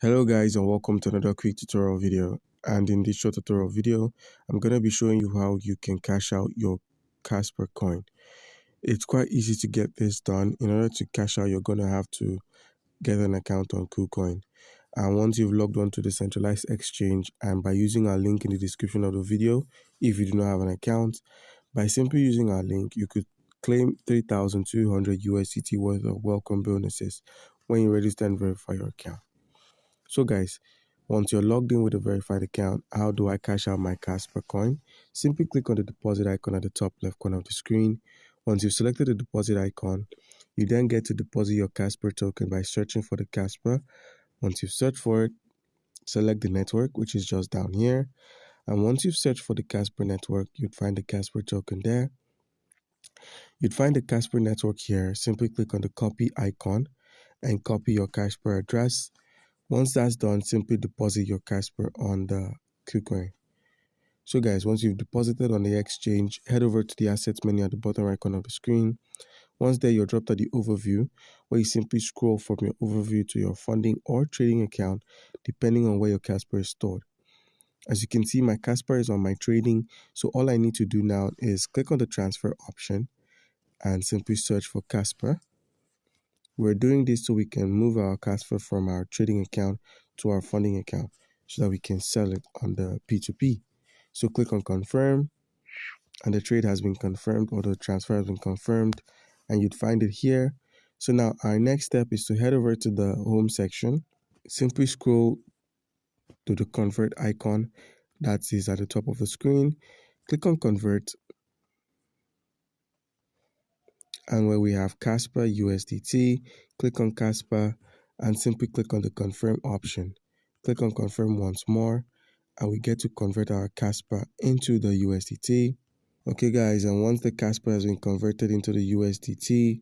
Hello guys, and welcome to another quick tutorial video. And in this short tutorial video, I'm going to be showing you how you can cash out your Kaspa coin. It's quite easy to get this done. In order to cash out, you're going to have to get an account on KuCoin. And once you've logged on to the centralized exchange, and by using our link in the description of the video, if you do not have an account, by simply using our link, you could claim 3,200 USDT worth of welcome bonuses when you register and verify your account. So guys, once you're logged in with a verified account, how do I cash out my Kaspa coin? Simply click on the deposit icon at the top left corner of the screen. Once you've selected the deposit icon, you then get to deposit your Kaspa token by searching for the Kaspa. Once you've searched for it, select the network, which is just down here. And once you've searched for the Kaspa network, you'd find the Kaspa token there. You'd find the Kaspa network here. Simply click on the copy icon and copy your Kaspa address. Once that's done, simply deposit your Kaspa on the KuCoin. So guys, once you've deposited on the exchange, head over to the assets menu at the bottom right corner of the screen. Once there, you're dropped at the overview, where you simply scroll from your overview to your funding or trading account, depending on where your Kaspa is stored. As you can see, my Kaspa is on my trading, so all I need to do now is click on the transfer option and simply search for Kaspa. We're doing this so we can move our Kaspa from our trading account to our funding account so that we can sell it on the P2P. So click on confirm, and the trade has been confirmed, or the transfer has been confirmed, and you'd find it here. So now our next step is to head over to the home section. Simply scroll to the convert icon that is at the top of the screen. Click on convert, and where we have Kaspa USDT, click on Kaspa and simply click on the confirm option. Click on confirm once more, and we get to convert our Kaspa into the USDT. Okay guys, and once the Kaspa has been converted into the USDT,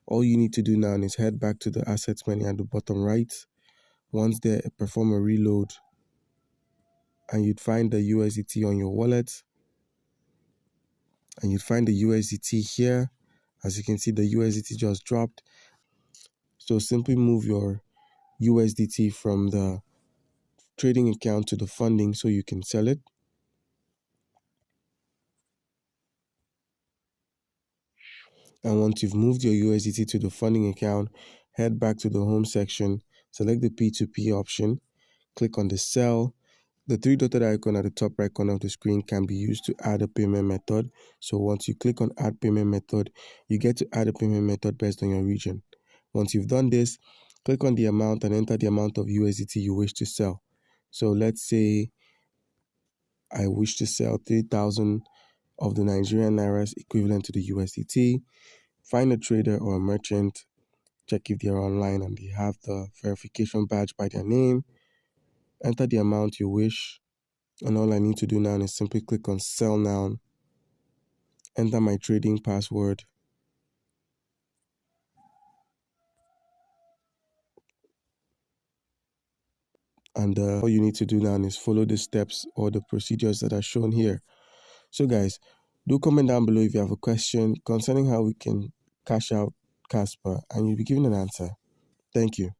all you need to do now is head back to the assets menu at the bottom right. Once there, perform a reload, and you'd find the USDT on your wallet, and you'd find the USDT here. As you can see, the USDT just dropped. So simply move your USDT from the trading account to the funding so you can sell it. And once you've moved your USDT to the funding account, head back to the home section, select the P2P option, click on the sell. The three dotted icon at the top right corner of the screen can be used to add a payment method. So once you click on add payment method, you get to add a payment method based on your region. Once you've done this, click on the amount and enter the amount of USDT you wish to sell. So let's say I wish to sell 3,000 of the Nigerian Nairas equivalent to the USDT. Find a trader or a merchant, check if they are online and they have the verification badge by their name. Enter the amount you wish, and all I need to do now is simply click on sell now, enter my trading password, and all you need to do now is follow the steps or the procedures that are shown here. So guys, do comment down below if you have a question concerning how we can cash out Kaspa, and you'll be given an answer. Thank you.